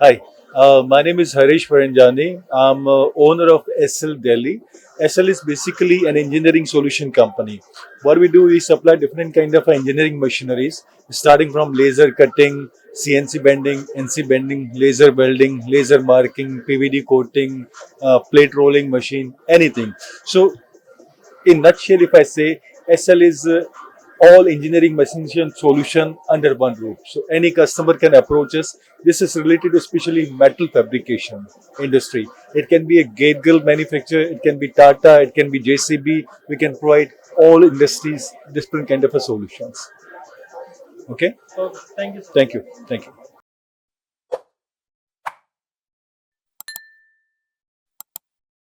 Hi, my name is Haresh Varanjani. I'm owner of ESSELL Delhi. ESSELL is basically an engineering solution company. What we do is supply different kind of engineering machineries, starting from laser cutting, CNC bending, NC bending, laser welding, laser marking, PVD coating, plate rolling machine, anything. So in nutshell, if I say SL is all engineering machine solution under one roof. So any customer can approach us. This is related to especially metal fabrication industry. It can be a gate gull manufacturer, it can be Tata, it can be JCB. We can provide all industries different kind of a solutions. Okay. Okay, thank you so Thank much. you. Thank you.